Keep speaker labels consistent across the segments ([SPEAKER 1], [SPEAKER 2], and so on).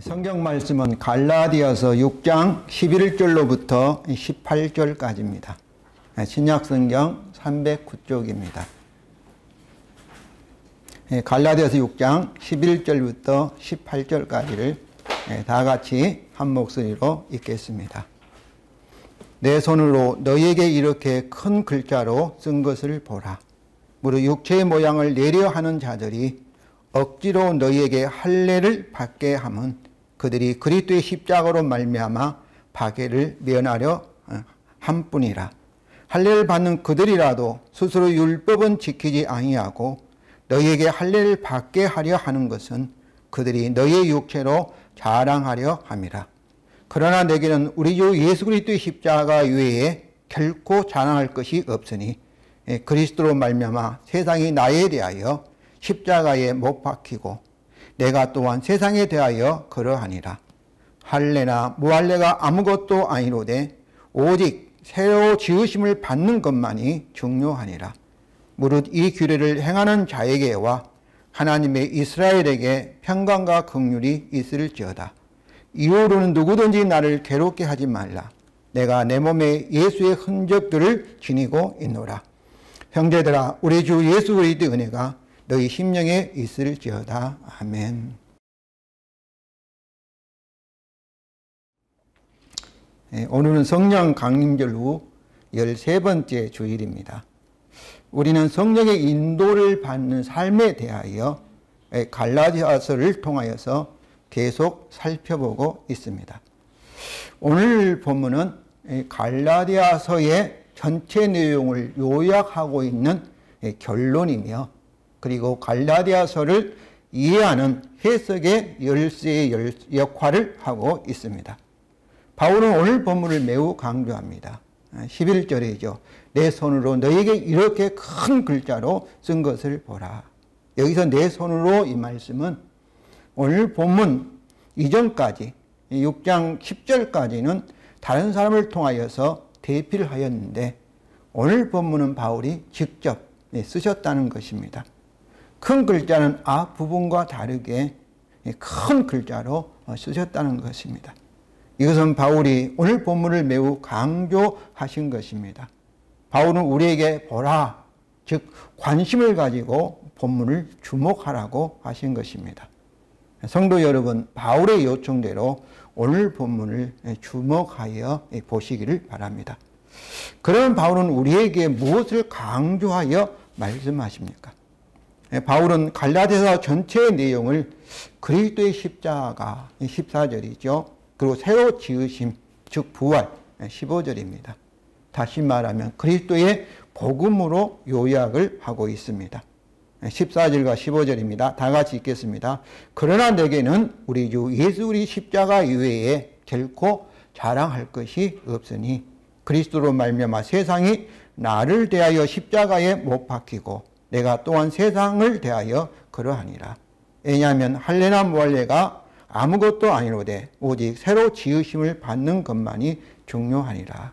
[SPEAKER 1] 성경 말씀은 갈라디아서 6장 11절로부터 18절까지입니다. 신약 성경 309쪽입니다. 갈라디아서 6장 11절부터 18절까지를 다 같이 한 목소리로 읽겠습니다. 내 손으로 너희에게 이렇게 큰 글자로 쓴 것을 보라. 무릇 육체의 모양을 내려 하는 자들이 억지로 너희에게 할례를 받게 함은 그들이 그리스도의 십자가로 말미암아 파괴를 면하려 함뿐이라. 할례를 받는 그들이라도 스스로 율법은 지키지 아니하고 너희에게 할례를 받게 하려 하는 것은 그들이 너희의 육체로 자랑하려 함이라. 그러나 내게는 우리 주 예수 그리스도의 십자가 외에 결코 자랑할 것이 없으니 그리스도로 말미암아 세상이 나에 대하여 십자가에 못 박히고 내가 또한 세상에 대하여 그러하니라. 할례나 무할례가 아무것도 아니로되 오직 새로 지으심을 받는 것만이 중요하니라. 무릇 이 규례를 행하는 자에게와 하나님의 이스라엘에게 평강과 긍휼이 있을지어다. 이후로는 누구든지 나를 괴롭게 하지 말라. 내가 내 몸에 예수의 흔적들을 지니고 있노라. 형제들아, 우리 주 예수 그리스도의 은혜가 너희 심령에 있을지어다. 아멘. 오늘은 성령 강림절 후 13번째 주일입니다. 우리는 성령의 인도를 받는 삶에 대하여 갈라디아서를 통하여서 계속 살펴보고 있습니다. 오늘 본문은 갈라디아서의 전체 내용을 요약하고 있는 결론이며 그리고 갈라디아서를 이해하는 해석의 열쇠의 역할을 하고 있습니다. 바울은 오늘 본문을 매우 강조합니다. 11절이죠. 내 손으로 너에게 이렇게 큰 글자로 쓴 것을 보라. 여기서 내 손으로 이 말씀은 오늘 본문 이전까지 6장 10절까지는 다른 사람을 통하여서 대피를 하였는데 오늘 본문은 바울이 직접 쓰셨다는 것입니다. 큰 글자는 앞부분과 다르게 큰 글자로 쓰셨다는 것입니다. 이것은 바울이 오늘 본문을 매우 강조하신 것입니다. 바울은 우리에게 보라, 즉 관심을 가지고 본문을 주목하라고 하신 것입니다. 성도 여러분, 바울의 요청대로 오늘 본문을 주목하여 보시기를 바랍니다. 그럼 바울은 우리에게 무엇을 강조하여 말씀하십니까? 바울은 갈라디아서 전체의 내용을 그리스도의 십자가 14절이죠. 그리고 새로 지으심, 즉 부활 15절입니다. 다시 말하면 그리스도의 복음으로 요약을 하고 있습니다. 14절과 15절입니다. 다 같이 읽겠습니다. 그러나 내게는 우리 주 예수 그리스도의 십자가 이외에 결코 자랑할 것이 없으니 그리스도로 말미암아 세상이 나를 대하여 십자가에 못 박히고 내가 또한 세상을 대하여 그러하니라. 왜냐하면 할례나 무할례가 아무것도 아니로되 오직 새로 지으심을 받는 것만이 중요하니라.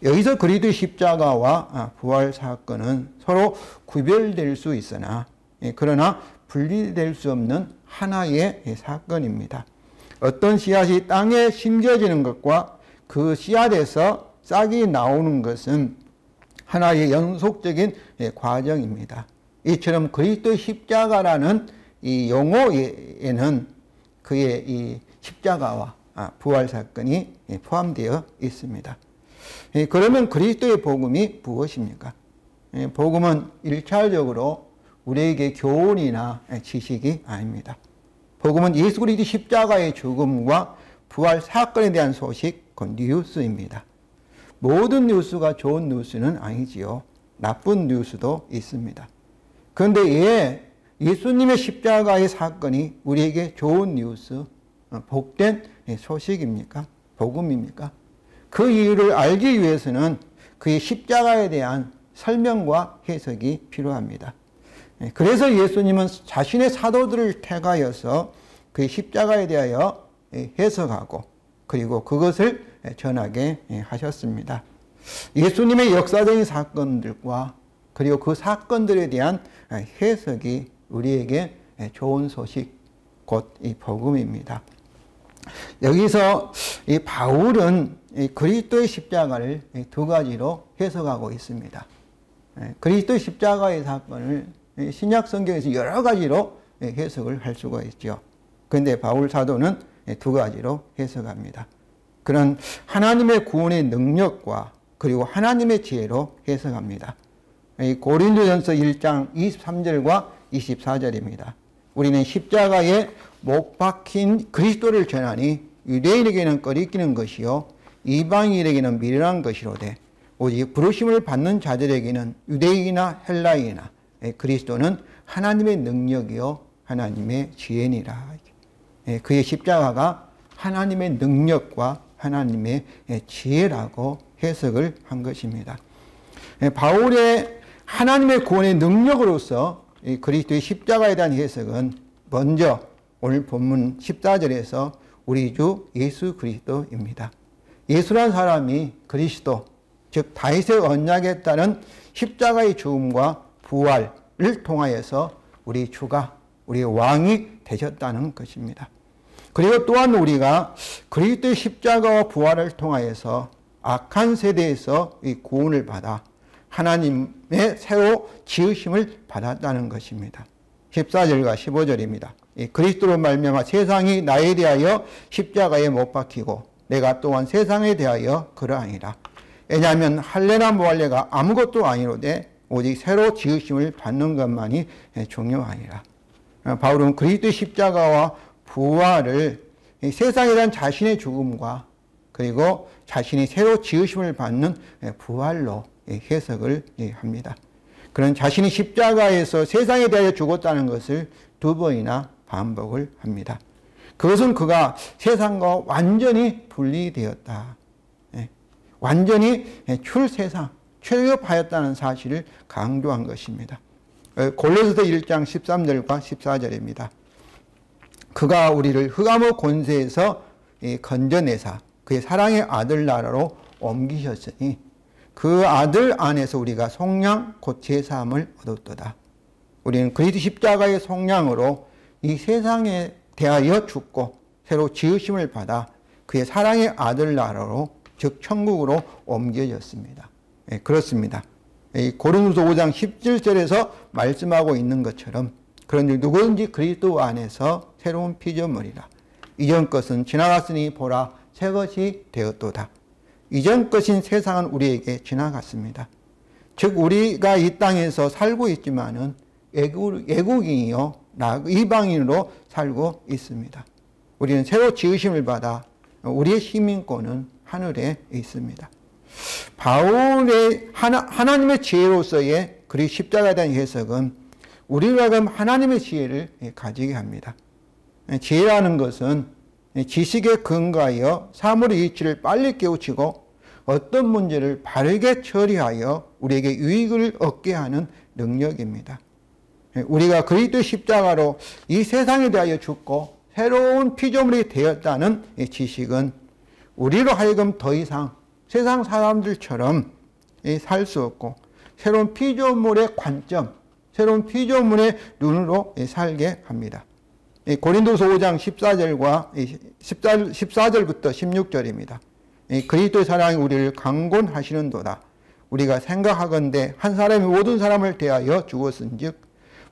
[SPEAKER 1] 여기서 그리스도의 십자가와 부활 사건은 서로 구별될 수 있으나 그러나 분리될 수 없는 하나의 사건입니다. 어떤 씨앗이 땅에 심겨지는 것과 그 씨앗에서 싹이 나오는 것은 하나의 연속적인 과정입니다. 이처럼 그리스도의 십자가라는 이 용어에는 그의 이 십자가와 부활 사건이 포함되어 있습니다. 그러면 그리스도의 복음이 무엇입니까? 복음은 1차적으로 우리에게 교훈이나 지식이 아닙니다. 복음은 예수 그리스도 십자가의 죽음과 부활 사건에 대한 소식, 그 뉴스입니다. 모든 뉴스가 좋은 뉴스는 아니지요. 나쁜 뉴스도 있습니다. 그런데 예수님의 십자가의 사건이 우리에게 좋은 뉴스, 복된 소식입니까? 복음입니까? 그 이유를 알기 위해서는 그의 십자가에 대한 설명과 해석이 필요합니다. 그래서 예수님은 자신의 사도들을 택하여서 그의 십자가에 대하여 해석하고 그리고 그것을 전하게 하셨습니다. 예수님의 역사적인 사건들과 그리고 그 사건들에 대한 해석이 우리에게 좋은 소식, 곧 이 복음입니다. 여기서 이 바울은 이 그리스도의 십자가를 두 가지로 해석하고 있습니다. 그리스도의 십자가의 사건을 신약 성경에서 여러 가지로 해석을 할 수가 있죠. 그런데 바울 사도는 두 가지로 해석합니다. 그런 하나님의 구원의 능력과 그리고 하나님의 지혜로 해석합니다. 고린도전서 1장 23절과 24절입니다. 우리는 십자가에 못 박힌 그리스도를 전하니 유대인에게는 꺼리끼는 것이요 이방인에게는 미련한 것이로되 오직 부르심을 받는 자들에게는 유대인이나 헬라인이나 그리스도는 하나님의 능력이요 하나님의 지혜니라. 그의 십자가가 하나님의 능력과 하나님의 지혜라고 해석을 한 것입니다. 바울의 하나님의 구원의 능력으로서 그리스도의 십자가에 대한 해석은 먼저 오늘 본문 14절에서 우리 주 예수 그리스도입니다. 예수란 사람이 그리스도, 즉 다윗의 언약에 따른 십자가의 죽음과 부활을 통하여서 우리 주가, 우리 왕이 되셨다는 것입니다. 그리고 또한 우리가 그리스도의 십자가와 부활을 통하여서 악한 세대에서 이 구원을 받아 하나님의 새로 지으심을 받았다는 것입니다. 14절과 15절입니다. 그리스도로 말미암아 세상이 나에 대하여 십자가에 못 박히고 내가 또한 세상에 대하여 그러하니라. 왜냐하면 할례나 무할례가 아무것도 아니로되 오직 새로 지으심을 받는 것만이 중요하니라. 바울은 그리스도의 십자가와 부활을 세상에 대한 자신의 죽음과 그리고 자신이 새로 지으심을 받는 부활로 해석을 합니다. 그런 자신이 십자가에서 세상에 대하여 죽었다는 것을 두 번이나 반복을 합니다. 그것은 그가 세상과 완전히 분리되었다. 완전히 출세상, 출급하였다는 사실을 강조한 것입니다. 골로새서 1장 13절과 14절입니다. 그가 우리를 흑암의 권세에서 건져내사 그의 사랑의 아들 나라로 옮기셨으니 그 아들 안에서 우리가 속량 곧 제사함을 얻었도다. 우리는 그리스도 십자가의 속량으로 이 세상에 대하여 죽고 새로 지으심을 받아 그의 사랑의 아들 나라로 즉 천국으로 옮겨졌습니다. 그렇습니다. 고린도서 5장 17절에서 말씀하고 있는 것처럼 그런즉 누구든지 그리스도 안에서 새로운 피조물이라. 이전 것은 지나갔으니 보라 새 것이 되었도다. 이전 것인 세상은 우리에게 지나갔습니다. 즉 우리가 이 땅에서 살고 있지만은 외국인이요 이방인으로 살고 있습니다. 우리는 새로 지으심을 받아 우리의 시민권은 하늘에 있습니다. 바울의 하나님의 지혜로서의 그리스도 십자가에 대한 해석은 우리가 그럼 하나님의 지혜를 가지게 합니다. 지혜라는 것은 지식에 근거하여 사물의 이치를 빨리 깨우치고 어떤 문제를 바르게 처리하여 우리에게 유익을 얻게 하는 능력입니다. 우리가 그리스도의 십자가로 이 세상에 대하여 죽고 새로운 피조물이 되었다는 지식은 우리로 하여금 더 이상 세상 사람들처럼 살 수 없고 새로운 피조물의 관점, 새로운 피조물의 눈으로 살게 합니다. 고린도서 5장 14절과 14절부터 16절입니다. 그리스도의 사랑이 우리를 강권하시는도다. 우리가 생각하건대 한 사람이 모든 사람을 대하여 죽었은즉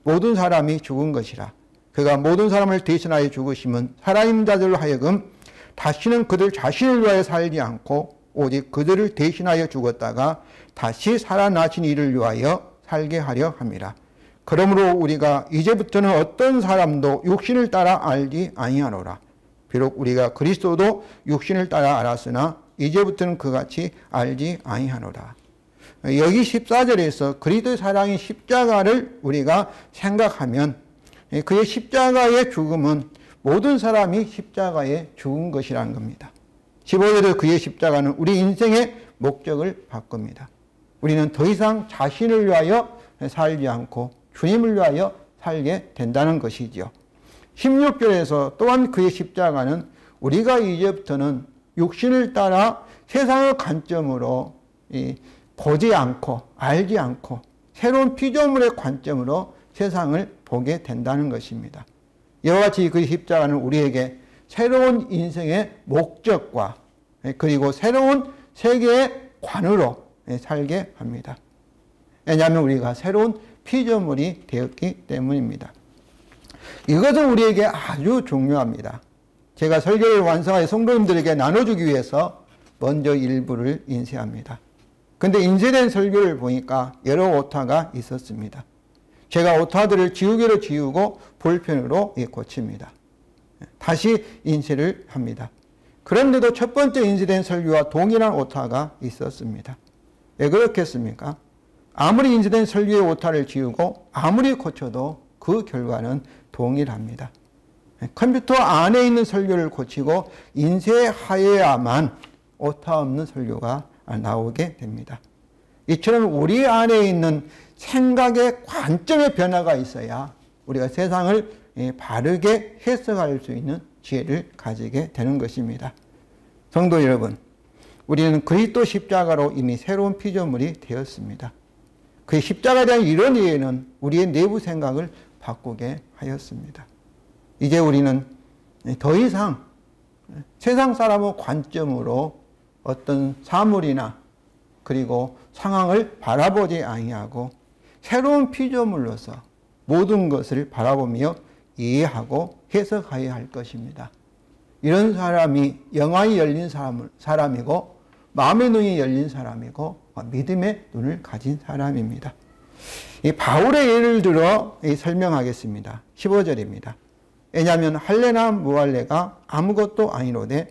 [SPEAKER 1] 모든 사람이 죽은 것이라. 그가 모든 사람을 대신하여 죽으심은 살아있는 자들로 하여금 다시는 그들 자신을 위하여 살지 않고 오직 그들을 대신하여 죽었다가 다시 살아나신 이를 위하여 살게 하려 함이라. 그러므로 우리가 이제부터는 어떤 사람도 육신을 따라 알지 아니하노라. 비록 우리가 그리스도도 육신을 따라 알았으나 이제부터는 그같이 알지 아니하노라. 여기 14절에서 그리스도의 사랑의 십자가를 우리가 생각하면 그의 십자가의 죽음은 모든 사람이 십자가에 죽은 것이라는 겁니다. 15절에 그의 십자가는 우리 인생의 목적을 바꿉니다. 우리는 더 이상 자신을 위하여 살지 않고 주님을 위하여 살게 된다는 것이죠. 16절에서 또한 그의 십자가는 우리가 이제부터는 육신을 따라 세상의 관점으로 보지 않고 알지 않고 새로운 피조물의 관점으로 세상을 보게 된다는 것입니다. 이와 같이 그 십자가는 우리에게 새로운 인생의 목적과 그리고 새로운 세계의 관으로 살게 합니다. 왜냐하면 우리가 새로운 피조물이 되었기 때문입니다. 이것은 우리에게 아주 중요합니다. 제가 설교를 완성하여 성도님들에게 나눠주기 위해서 먼저 일부를 인쇄합니다. 근데 인쇄된 설교를 보니까 여러 오타가 있었습니다. 제가 오타들을 지우개로 지우고 볼펜으로 고칩니다. 다시 인쇄를 합니다. 그런데도 첫 번째 인쇄된 설교와 동일한 오타가 있었습니다. 왜 그렇겠습니까? 아무리 인쇄된 설교의 오타를 지우고 아무리 고쳐도 그 결과는 동일합니다. 컴퓨터 안에 있는 설교를 고치고 인쇄하여야만 오타 없는 설교가 나오게 됩니다. 이처럼 우리 안에 있는 생각의 관점의 변화가 있어야 우리가 세상을 바르게 해석할 수 있는 지혜를 가지게 되는 것입니다. 성도 여러분, 우리는 그리스도 십자가로 이미 새로운 피조물이 되었습니다. 그 십자가에 대한 이런 이해는 우리의 내부 생각을 바꾸게 하였습니다. 이제 우리는 더 이상 세상 사람의 관점으로 어떤 사물이나 그리고 상황을 바라보지 아니하고 새로운 피조물로서 모든 것을 바라보며 이해하고 해석하여야 할 것입니다. 이런 사람이 영안이 열린 사람이고 마음의 눈이 열린 사람이고 믿음의 눈을 가진 사람입니다. 이 바울의 예를 들어 설명하겠습니다. 15절입니다. 왜냐하면 할례나 무할례가 아무것도 아니로되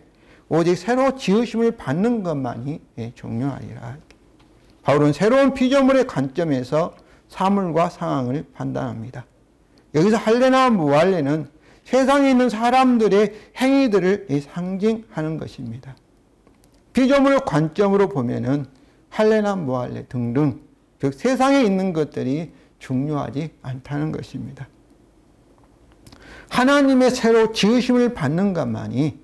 [SPEAKER 1] 오직 새로 지으심을 받는 것만이 중요하리라. 바울은 새로운 피조물의 관점에서 사물과 상황을 판단합니다. 여기서 할례나 무할례는 세상에 있는 사람들의 행위들을 상징하는 것입니다. 피조물 관점으로 보면은 할례나 무할례 등등 즉 세상에 있는 것들이 중요하지 않다는 것입니다. 하나님의 새로 지으심을 받는 것만이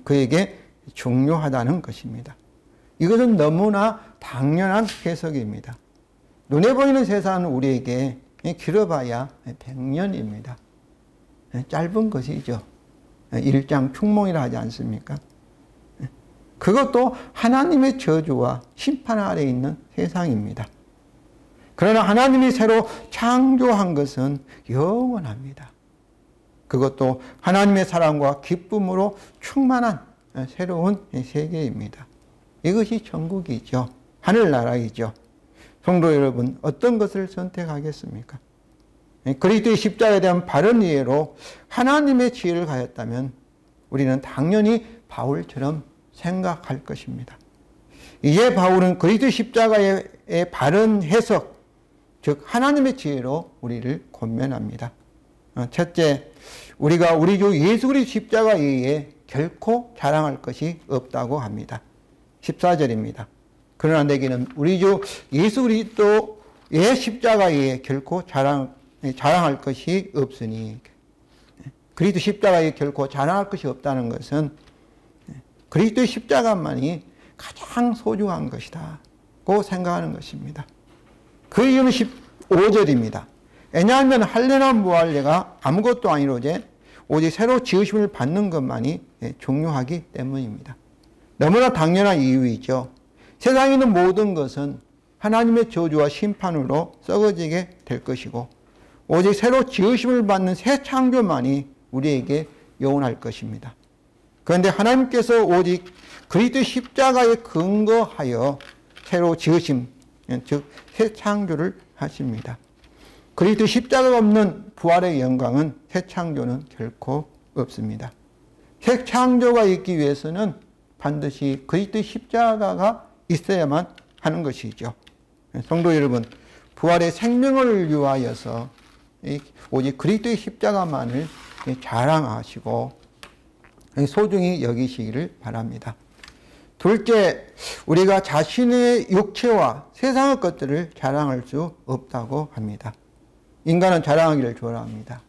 [SPEAKER 1] 그에게 중요하다는 것입니다. 이것은 너무나 당연한 해석입니다. 눈에 보이는 세상은 우리에게 길어봐야 100년입니다. 짧은 것이죠. 일장충몽이라 하지 않습니까? 그것도 하나님의 저주와 심판 아래 있는 세상입니다. 그러나 하나님이 새로 창조한 것은 영원합니다. 그것도 하나님의 사랑과 기쁨으로 충만한 새로운 세계입니다. 이것이 천국이죠. 하늘나라이죠. 성도 여러분, 어떤 것을 선택하겠습니까? 그리스도의 십자가에 대한 바른 이해로 하나님의 지혜를 가졌다면 우리는 당연히 바울처럼 생각할 것입니다. 이제 바울은 그리스도 십자가의 바른 해석, 즉 하나님의 지혜로 우리를 권면합니다. 첫째, 우리가 우리 주 예수 그리스도 십자가에 의해 결코 자랑할 것이 없다고 합니다. 14절입니다. 그러나 내게는 우리 주 예수 그리스도의 십자가에 의해 결코 자랑할 것이 없으니, 그리스도 십자가에 결코 자랑할 것이 없다는 것은 그리스도의 십자가만이 가장 소중한 것이다고 생각하는 것입니다. 그 이유는 15절입니다. 왜냐하면 할례나 무할례가 아무것도 아니로되 오직 새로 지으심을 받는 것만이 중요하기 때문입니다. 너무나 당연한 이유이죠. 세상에 있는 모든 것은 하나님의 저주와 심판으로 썩어지게 될 것이고 오직 새로 지으심을 받는 새 창조만이 우리에게 영원할 것입니다. 그런데 하나님께서 오직 그리스도 십자가에 근거하여 새로 지으심, 즉 새 창조를 하십니다. 그리스도 십자가가 없는 부활의 영광은 새 창조는 결코 없습니다. 새 창조가 있기 위해서는 반드시 그리스도 십자가가 있어야만 하는 것이죠. 성도 여러분, 부활의 생명을 위하여서 오직 그리스도의 십자가만을 자랑하시고 소중히 여기시기를 바랍니다. 둘째, 우리가 자신의 육체와 세상의 것들을 자랑할 수 없다고 합니다. 인간은 자랑하기를 좋아합니다.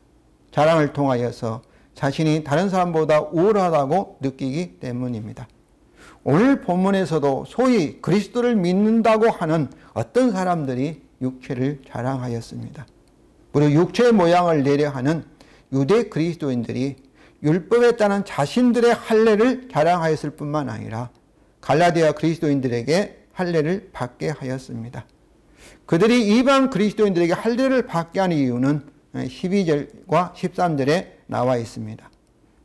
[SPEAKER 1] 자랑을 통하여서 자신이 다른 사람보다 우월하다고 느끼기 때문입니다. 오늘 본문에서도 소위 그리스도를 믿는다고 하는 어떤 사람들이 육체를 자랑하였습니다. 무려 육체의 모양을 내려 하는 유대 그리스도인들이 율법에 따른 자신들의 할례를 자랑하였을 뿐만 아니라 갈라디아 그리스도인들에게 할례를 받게 하였습니다. 그들이 이방 그리스도인들에게 할례를 받게 하는 이유는 12절과 13절에 나와 있습니다.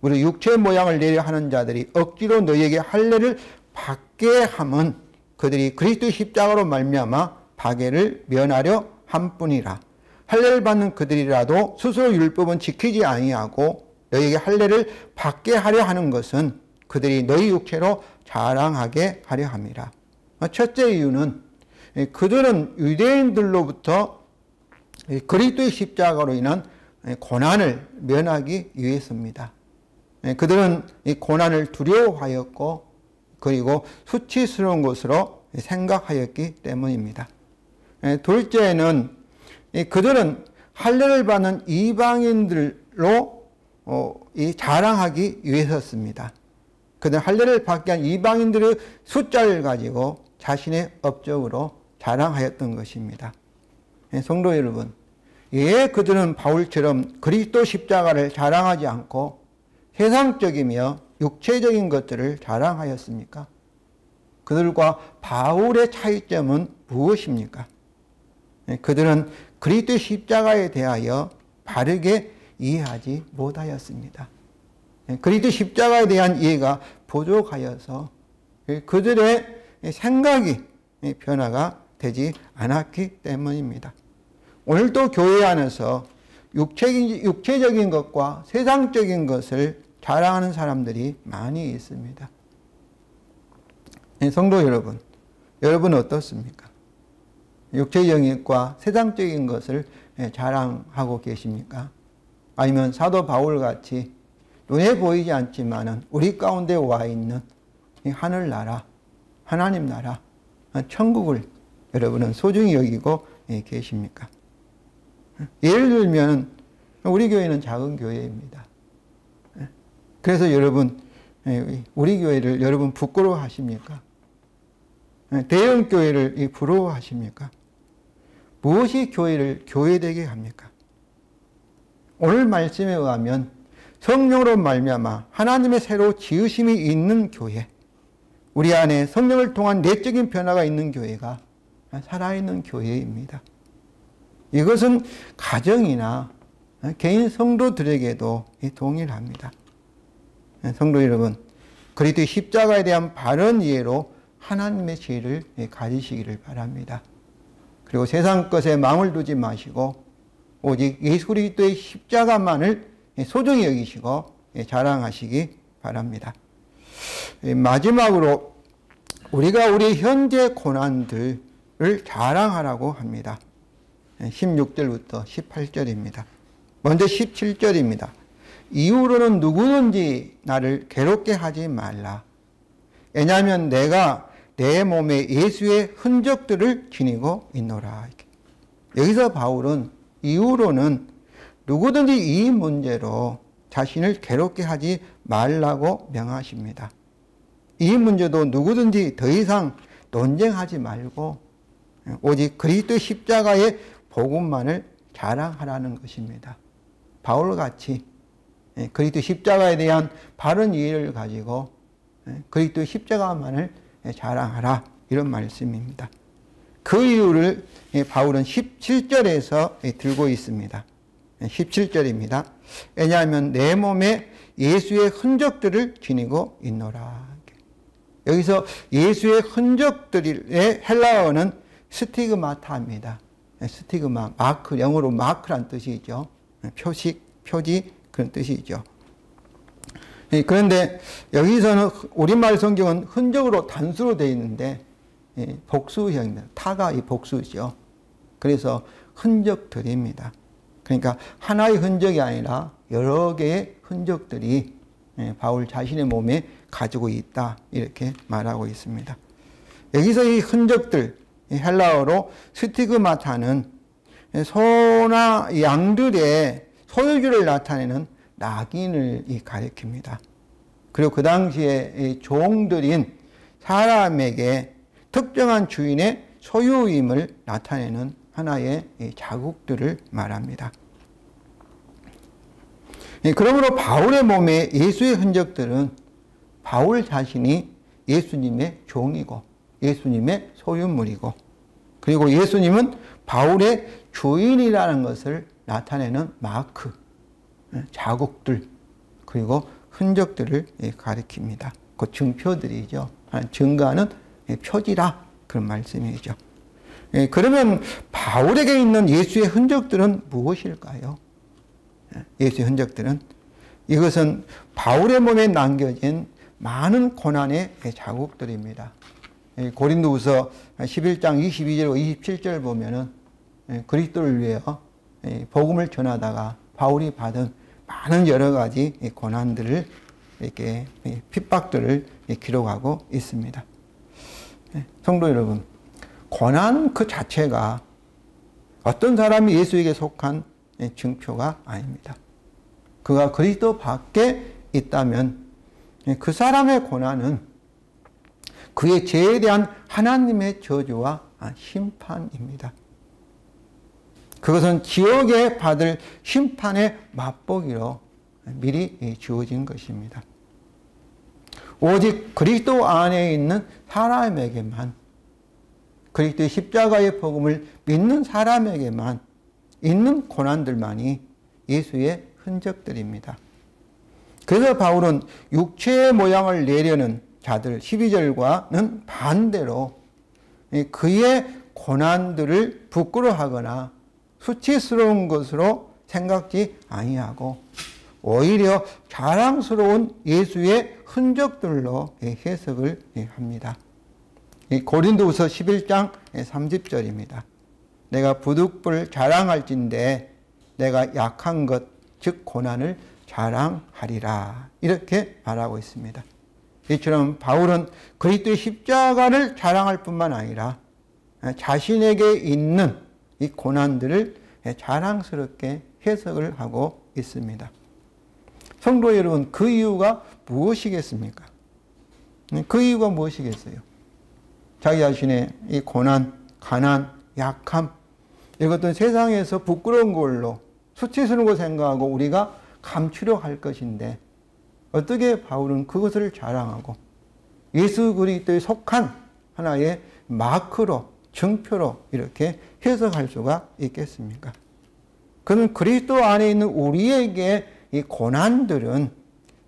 [SPEAKER 1] 우리 육체의 모양을 내려 하는 자들이 억지로 너희에게 할례를 받게 함은 그들이 그리스도 십자가로 말미암아 박해를 면하려 함뿐이라. 할례를 받는 그들이라도 스스로 율법은 지키지 아니하고 너희에게 할례를 받게 하려 하는 것은 그들이 너희 육체로 자랑하게 하려 함이라. 첫째 이유는 그들은 유대인들로부터 그리스도의 십자가로 인한 고난을 면하기 위해서입니다. 그들은 이 고난을 두려워하였고 그리고 수치스러운 것으로 생각하였기 때문입니다. 둘째는 그들은 할례를 받는 이방인들로 자랑하기 위해서였습니다. 그들은 할례를 받게 한 이방인들의 숫자를 가지고 자신의 업적으로 자랑하였던 것입니다. 성도 여러분, 왜 그들은 바울처럼 그리스도 십자가를 자랑하지 않고 세상적이며 육체적인 것들을 자랑하였습니까? 그들과 바울의 차이점은 무엇입니까? 그들은 그리스도 십자가에 대하여 바르게 이해하지 못하였습니다. 그리스도 십자가에 대한 이해가 부족하여서 그들의 생각이 변화가 되지 않았기 때문입니다. 오늘도 교회 안에서 육체적인 것과 세상적인 것을 자랑하는 사람들이 많이 있습니다. 성도 여러분, 여러분 어떻습니까? 육체적인 것과 세상적인 것을 자랑하고 계십니까? 아니면 사도 바울같이 눈에 보이지 않지만 우리 가운데 와 있는 이 하늘나라, 하나님 나라, 천국을 여러분은 소중히 여기고 계십니까? 예를 들면 우리 교회는 작은 교회입니다. 그래서 여러분, 우리 교회를 여러분 부끄러워하십니까? 대형 교회를 부러워하십니까? 무엇이 교회를 교회되게 합니까? 오늘 말씀에 의하면 성령으로 말미암아 하나님의 새로 지으심이 있는 교회, 우리 안에 성령을 통한 내적인 변화가 있는 교회가 살아있는 교회입니다. 이것은 가정이나 개인 성도들에게도 동일합니다. 성도 여러분, 그리스도의 십자가에 대한 바른 이해로 하나님의 지혜를 가지시기를 바랍니다. 그리고 세상 것에 마음을 두지 마시고 오직 예수 그리스도의 십자가만을 소중히 여기시고 자랑하시기 바랍니다. 마지막으로 우리가 우리 현재 고난들을 자랑하라고 합니다. 16절부터 18절입니다. 먼저 17절입니다. 이후로는 누구든지 나를 괴롭게 하지 말라. 왜냐하면 내가 내 몸에 예수의 흔적들을 지니고 있노라. 여기서 바울은 이후로는 누구든지 이 문제로 자신을 괴롭게 하지 말라고 명하십니다. 이 문제도 누구든지 더 이상 논쟁하지 말고 오직 그리스도 십자가의 복음만을 자랑하라는 것입니다. 바울같이 그리스도 십자가에 대한 바른 이해를 가지고 그리스도 십자가만을 자랑하라, 이런 말씀입니다. 그 이유를 바울은 17절에서 들고 있습니다. 17절입니다. 왜냐하면 내 몸에 예수의 흔적들을 지니고 있노라. 여기서 예수의 흔적들의 헬라어는 스티그마타입니다. 스티그마, 마크, 영어로 마크란 뜻이죠. 표식, 표지, 그런 뜻이죠. 그런데 여기서는 우리말 성경은 흔적으로 단수로 되어 있는데 복수형입니다. 타가 이 복수죠. 그래서 흔적들입니다. 그러니까 하나의 흔적이 아니라 여러 개의 흔적들이 바울 자신의 몸에 가지고 있다, 이렇게 말하고 있습니다. 여기서 이 흔적들, 헬라어로 스티그마타는 소나 양들의 소유주를 나타내는 낙인을 가리킵니다. 그리고 그 당시에 종들인 사람에게 특정한 주인의 소유임을 나타내는 하나의 자국들을 말합니다. 그러므로 바울의 몸에 예수의 흔적들은 바울 자신이 예수님의 종이고 예수님의 소유물이고, 그리고 예수님은 바울의 주인이라는 것을 나타내는 마크, 자국들, 그리고 흔적들을 가리킵니다. 그 증표들이죠. 증거하는 표지라, 그런 말씀이죠. 그러면 바울에게 있는 예수의 흔적들은 무엇일까요? 예수의 흔적들은, 이것은 바울의 몸에 남겨진 많은 고난의 자국들입니다. 고린도후서 11장 22절 27절 보면은 그리스도를 위하여 복음을 전하다가 바울이 받은 많은 여러 가지 고난들을, 이렇게 핍박들을 기록하고 있습니다. 성도 여러분, 고난 그 자체가 어떤 사람이 예수에게 속한 증표가 아닙니다. 그가 그리스도 밖에 있다면 그 사람의 고난은 그의 죄에 대한 하나님의 저주와 심판입니다. 그것은 지옥에 받을 심판의 맛보기로 미리 주어진 것입니다. 오직 그리스도 안에 있는 사람에게만, 그리스도의 십자가의 복음을 믿는 사람에게만 있는 고난들만이 예수의 흔적들입니다. 그래서 바울은 육체의 모양을 내려는 자들 12절과는 반대로 그의 고난들을 부끄러워하거나 수치스러운 것으로 생각지 아니하고 오히려 자랑스러운 예수의 흔적들로 해석을 합니다. 고린도후서 11장 30절입니다. 내가 부득불 자랑할진대 내가 약한 것 즉 고난을 자랑하리라, 이렇게 말하고 있습니다. 이처럼 바울은 그리스도의 십자가를 자랑할 뿐만 아니라 자신에게 있는 이 고난들을 자랑스럽게 해석을 하고 있습니다. 성도 여러분, 그 이유가 무엇이겠습니까? 그 이유가 무엇이겠어요? 자기 자신의 이 고난, 가난, 약함, 이것들은 세상에서 부끄러운 걸로 수치스러운 거 생각하고 우리가 감추려 할 것인데, 어떻게 바울은 그것을 자랑하고 예수 그리스도에 속한 하나의 마크로, 증표로 이렇게 해석할 수가 있겠습니까? 그는 그리스도 안에 있는 우리에게 이 고난들은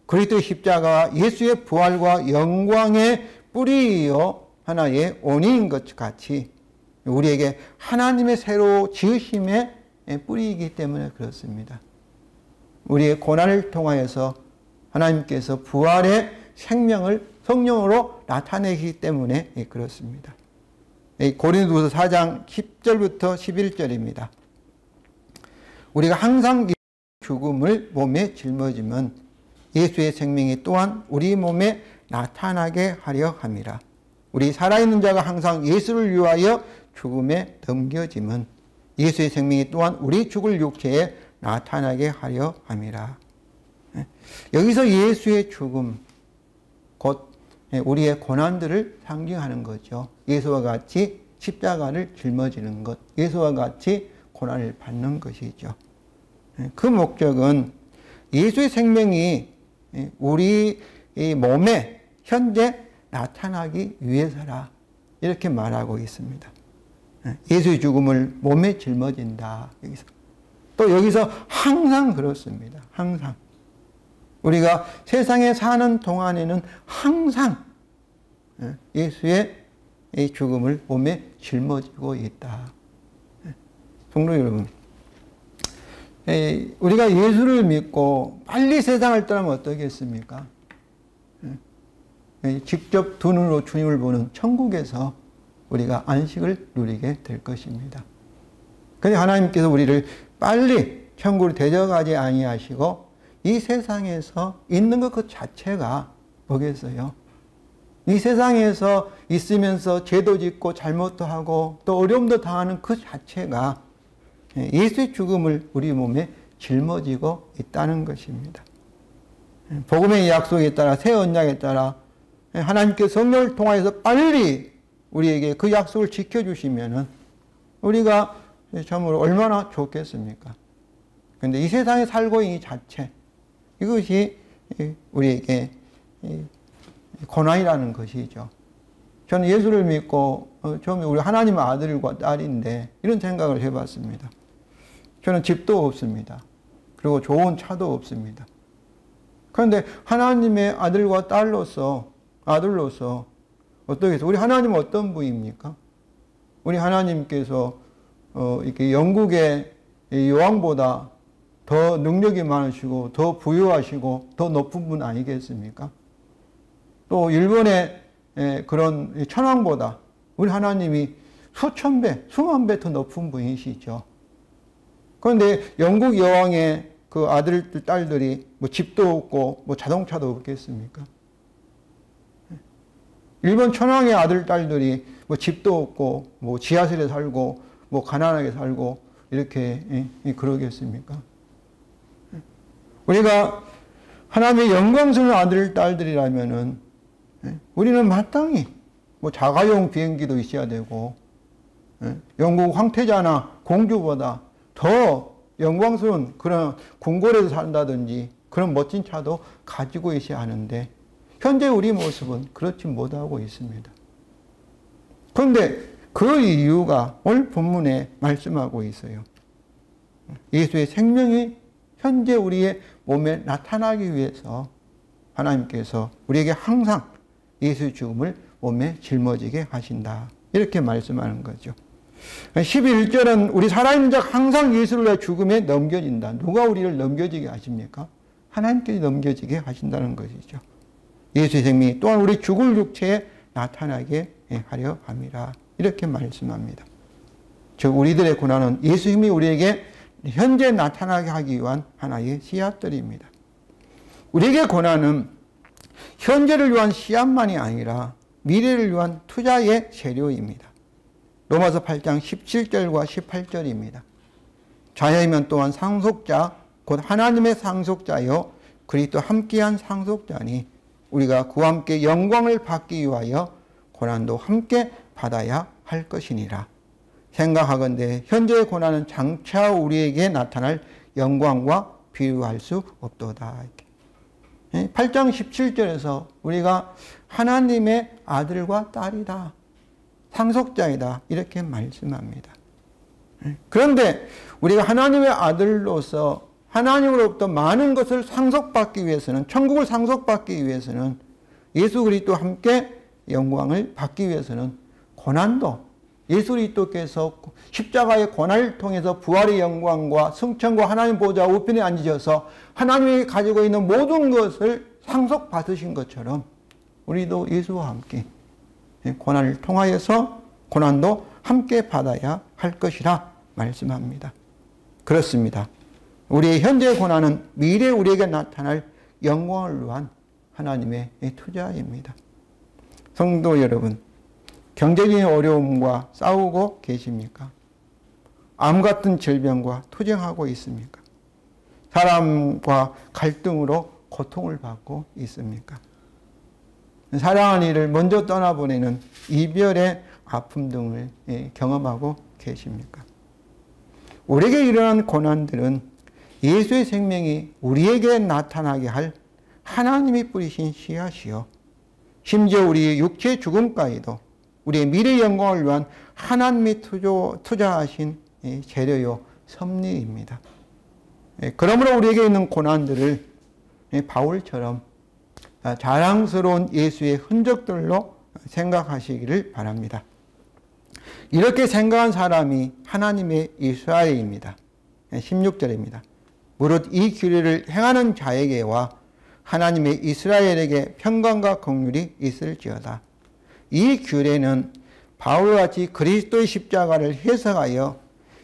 [SPEAKER 1] 그리스도의 십자가와 예수의 부활과 영광의 뿌리이요 하나의 원인인 것 같이 우리에게 하나님의 새로 지으심의 뿌리이기 때문에 그렇습니다. 우리의 고난을 통하여서 하나님께서 부활의 생명을 성령으로 나타내기 때문에 그렇습니다. 고린도후서 4장 10절부터 11절입니다. 우리가 항상 죽음을 몸에 짊어지면 예수의 생명이 또한 우리 몸에 나타나게 하려 함이라. 우리 살아있는 자가 항상 예수를 위하여 죽음에 넘겨짐은 예수의 생명이 또한 우리 죽을 육체에 나타나게 하려 함이라. 여기서 예수의 죽음, 곧 우리의 고난들을 상징하는 거죠. 예수와 같이 십자가를 짊어지는 것, 예수와 같이 고난을 받는 것이죠. 그 목적은 예수의 생명이 우리 몸에 현재 나타나기 위해서라, 이렇게 말하고 있습니다. 예수의 죽음을 몸에 짊어진다. 또 여기서 항상 그렇습니다. 항상. 우리가 세상에 사는 동안에는 항상 예수의 죽음을 몸에 짊어지고 있다. 성도 여러분, 우리가 예수를 믿고 빨리 세상을 떠나면 어떠겠습니까? 직접 두 눈으로 주님을 보는 천국에서 우리가 안식을 누리게 될 것입니다. 그런데 하나님께서 우리를 빨리 천국으로 데려가지 아니하시고 이 세상에서 있는 것 그 자체가 뭐겠어요? 이 세상에서 있으면서 죄도 짓고 잘못도 하고 또 어려움도 당하는 그 자체가 예수의 죽음을 우리 몸에 짊어지고 있다는 것입니다. 복음의 약속에 따라 새 언약에 따라 하나님께 성령을 통하여서 빨리 우리에게 그 약속을 지켜주시면은 우리가 참으로 얼마나 좋겠습니까? 그런데 이 세상에 살고 있는 이 자체, 이것이 우리에게 고난이라는 것이죠. 저는 예수를 믿고 처음에 우리 하나님의 아들과 딸인데 이런 생각을 해봤습니다. 저는 집도 없습니다. 그리고 좋은 차도 없습니다. 그런데 하나님의 아들과 아들로서 어떻게 해서 우리 하나님은 어떤 분입니까? 우리 하나님께서 이렇게 영국의 여왕보다 더 능력이 많으시고 더 부유하시고 더 높은 분 아니겠습니까? 또 일본의 그런 천황보다 우리 하나님이 수천 배, 수만 배 더 높은 분이시죠. 그런데 영국 여왕의 그 아들, 딸들이 뭐 집도 없고 뭐 자동차도 없겠습니까? 일본 천황의 아들, 딸들이 뭐 집도 없고 뭐 지하실에 살고 뭐 가난하게 살고 이렇게 그러겠습니까? 우리가 하나님의 영광스러운 아들, 딸들이라면은 우리는 마땅히 뭐 자가용 비행기도 있어야 되고 영국 황태자나 공주보다 더 영광스러운 그런 궁궐에서 산다든지 그런 멋진 차도 가지고 있어야 하는데 현재 우리 모습은 그렇지 못하고 있습니다. 그런데 그 이유가 오늘 본문에 말씀하고 있어요. 예수의 생명이 현재 우리의 몸에 나타나기 위해서 하나님께서 우리에게 항상 예수의 죽음을 몸에 짊어지게 하신다. 이렇게 말씀하는 거죠. 11절은 우리 살아있는 자 항상 예수를 위해 죽음에 넘겨진다. 누가 우리를 넘겨지게 하십니까? 하나님께서 넘겨지게 하신다는 것이죠. 예수의 생명이 또한 우리 죽을 육체에 나타나게 하려 함이라. 이렇게 말씀합니다. 즉 우리들의 고난은 예수 힘이 우리에게 현재 나타나게 하기 위한 하나의 씨앗들입니다. 우리에게 고난은 현재를 위한 씨앗만이 아니라 미래를 위한 투자의 재료입니다. 로마서 8장 17절과 18절입니다. 자녀이면 또한 상속자 곧 하나님의 상속자여 그리스도 함께한 상속자니 우리가 그와 함께 영광을 받기 위하여 고난도 함께 받아야 할 것이니라. 생각하건대 현재의 고난은 장차 우리에게 나타날 영광과 비교할 수 없도다. 8장 17절에서 우리가 하나님의 아들과 딸이다. 상속자이다. 이렇게 말씀합니다. 그런데 우리가 하나님의 아들로서 하나님으로부터 많은 것을 상속받기 위해서는 천국을 상속받기 위해서는 예수 그리스도와 함께 영광을 받기 위해서는 고난도 예수 그리스도께서 십자가의 고난을 통해서 부활의 영광과 승천과 하나님 보좌 우편에 앉으셔서 하나님이 가지고 있는 모든 것을 상속받으신 것처럼 우리도 예수와 함께 고난을 통하여서 고난도 함께 받아야 할 것이라 말씀합니다. 그렇습니다. 우리의 현재 고난은 미래에 우리에게 나타날 영광을 위한 하나님의 투자입니다. 성도 여러분, 경제적인 어려움과 싸우고 계십니까? 암 같은 질병과 투쟁하고 있습니까? 사람과 갈등으로 고통을 받고 있습니까? 사랑하는 이를 먼저 떠나보내는 이별의 아픔 등을 경험하고 계십니까? 우리에게 일어난 고난들은 예수의 생명이 우리에게 나타나게 할 하나님이 뿌리신 씨앗이요. 심지어 우리의 육체의 죽음까지도 우리의 미래 영광을 위한 하나님이 투자하신 재료요 섭리입니다. 그러므로 우리에게 있는 고난들을 바울처럼 자랑스러운 예수의 흔적들로 생각하시기를 바랍니다. 이렇게 생각한 사람이 하나님의 이스라엘입니다. 16절입니다. 무릇 이 규례를 행하는 자에게와 하나님의 이스라엘에게 평강과 긍휼이 있을지어다. 이 규례는 바울과 같이 그리스도의 십자가를 해석하여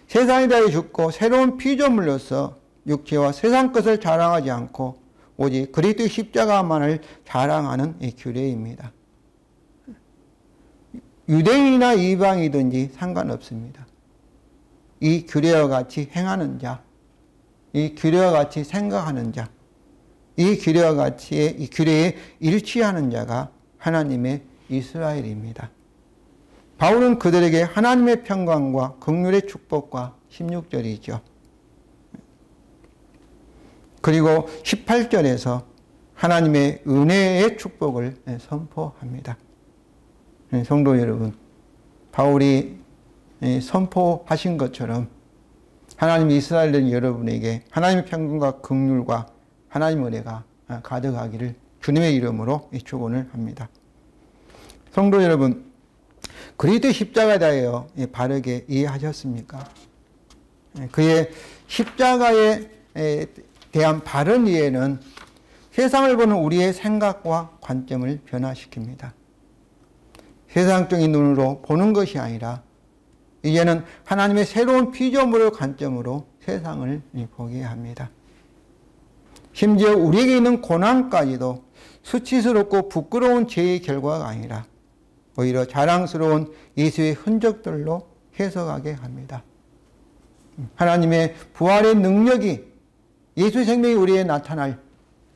[SPEAKER 1] 세상에 대하여 죽고 새로운 피조물로서 육체와 세상 것을 자랑하지 않고 오직 그리스도의 십자가만을 자랑하는 이 규례입니다. 유대인이나 이방이든지 상관없습니다. 이 규례와 같이 행하는 자, 이 규례와 같이 생각하는 자, 이 규례와 같이 이 규례에 일치하는 자가 하나님의 이스라엘입니다. 바울은 그들에게 하나님의 평강과 긍휼의 축복과 16절이죠. 그리고 18절에서 하나님의 은혜의 축복을 선포합니다. 성도 여러분, 바울이 선포하신 것처럼 하나님 이스라엘인 여러분에게 하나님의 평강과 긍휼과 하나님의 은혜가 가득하기를 주님의 이름으로 축원을 합니다. 성도 여러분, 그리스도의 십자가에 대하여 바르게 이해하셨습니까? 그의 십자가에 대한 바른 이해는 세상을 보는 우리의 생각과 관점을 변화시킵니다. 세상적인 눈으로 보는 것이 아니라 이제는 하나님의 새로운 피조물의 관점으로 세상을 보게 합니다. 심지어 우리에게 있는 고난까지도 수치스럽고 부끄러운 죄의 결과가 아니라 오히려 자랑스러운 예수의 흔적들로 해석하게 합니다. 하나님의 부활의 능력이 예수의 생명이 우리에 나타날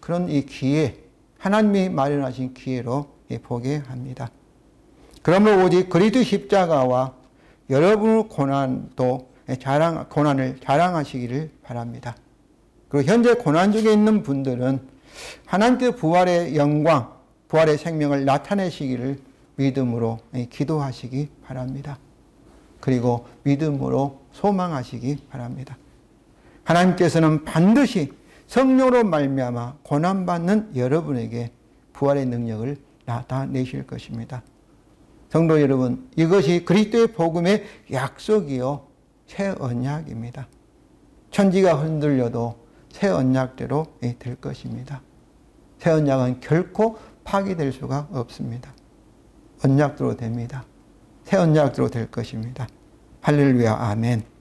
[SPEAKER 1] 그런 이 기회, 하나님이 마련하신 기회로 보게 합니다. 그러므로 오직 그리스도의 십자가와 여러분의 고난을 자랑하시기를 바랍니다. 그리고 현재 고난 중에 있는 분들은 하나님께 부활의 영광, 부활의 생명을 나타내시기를 믿음으로 기도하시기 바랍니다. 그리고 믿음으로 소망하시기 바랍니다. 하나님께서는 반드시 성령으로 말미암아 고난받는 여러분에게 부활의 능력을 나타내실 것입니다. 성도 여러분, 이것이 그리스도의 복음의 약속이요 새 언약입니다. 천지가 흔들려도 새 언약대로 될 것입니다. 새 언약은 결코 파기될 수가 없습니다. 언약대로 됩니다. 새 언약대로 될 것입니다. 할렐루야, 아멘.